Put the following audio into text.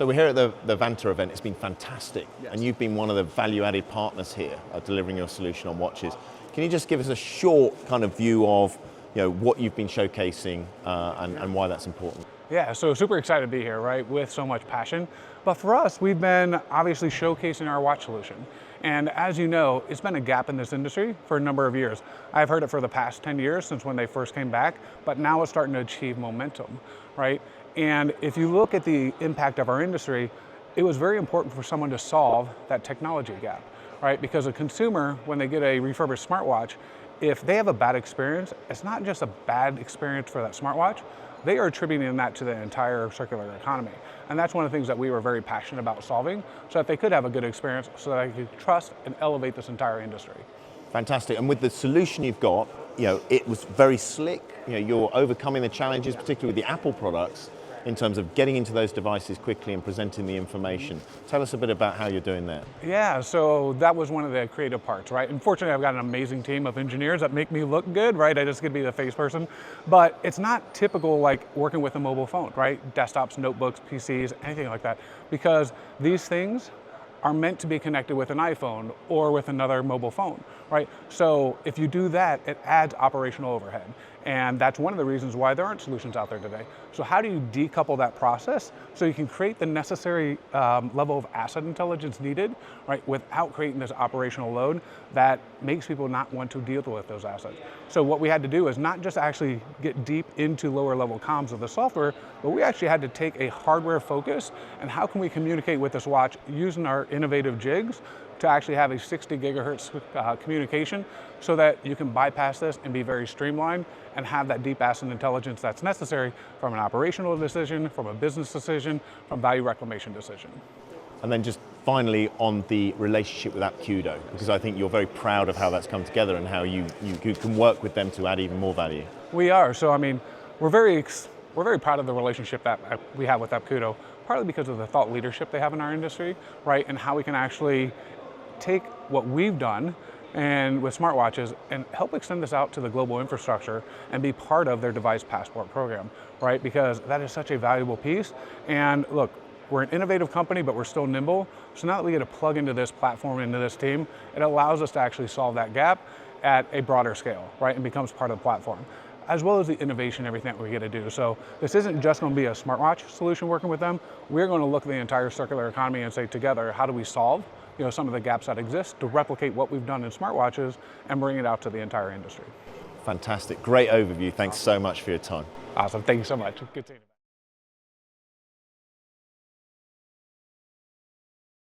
So we're here at the Vanta event. It's been fantastic. Yes. And you've been one of the value-added partners here delivering your solution on watches. Can you just give us a short kind of view of what you've been showcasing and why that's important? Yeah, so super excited to be here, right, with so much passion. But for us, we've been obviously showcasing our watch solution. And as you know, it's been a gap in this industry for a number of years. I've heard it for the past 10 years since when they first came back, but now it's starting to achieve momentum, right? And if you look at the impact of our industry, it was very important for someone to solve that technology gap, right? Because a consumer, when they get a refurbished smartwatch, if they have a bad experience, it's not just a bad experience for that smartwatch, they are attributing that to the entire circular economy. And that's one of the things that we were very passionate about solving, so that they could have a good experience, so that they could trust and elevate this entire industry. Fantastic, and with the solution you've got, it was very slick. You're overcoming the challenges, particularly with the Apple products, in terms of getting into those devices quickly and presenting the information. Tell us a bit about how you're doing that. Yeah, so that was one of the creative parts, right? Unfortunately, I've got an amazing team of engineers that make me look good, right? I just get to be the face person. But it's not typical like working with a mobile phone, right? Desktops, notebooks, PCs, anything like that. Because these things are meant to be connected with an iPhone or with another mobile phone, right? So if you do that, it adds operational overhead. And that's one of the reasons why there aren't solutions out there today. So how do you decouple that process so you can create the necessary level of asset intelligence needed, right, without creating this operational load that makes people not want to deal with those assets? So what we had to do is not just actually get deep into lower level comms of the software, but we actually had to take a hardware focus and how can we communicate with this watch using our innovative jigs to actually have a 60 gigahertz communication so that you can bypass this and be very streamlined and have that deep asset intelligence that's necessary from an operational decision, from a business decision, from value reclamation decision. And then just finally on the relationship with Apkudo, because I think you're very proud of how that's come together and how you can work with them to add even more value. We are, so I mean, we're very proud of the relationship that we have with Apkudo, partly because of the thought leadership they have in our industry, right, and how we can actually take what we've done and with smartwatches and help extend this out to the global infrastructure and be part of their device passport program, right? Because that is such a valuable piece. And look, we're an innovative company, but we're still nimble. So now that we get to plug into this platform, into this team, it allows us to actually solve that gap at a broader scale, right? And becomes part of the platform, as well as the innovation, everything that we get to do. So this isn't just going to be a smartwatch solution working with them. We're going to look at the entire circular economy and say together, how do we solve some of the gaps that exist to replicate what we've done in smartwatches and bring it out to the entire industry. Fantastic, great overview. Thanks so much for your time. Awesome, thank you so much. Good seeing you.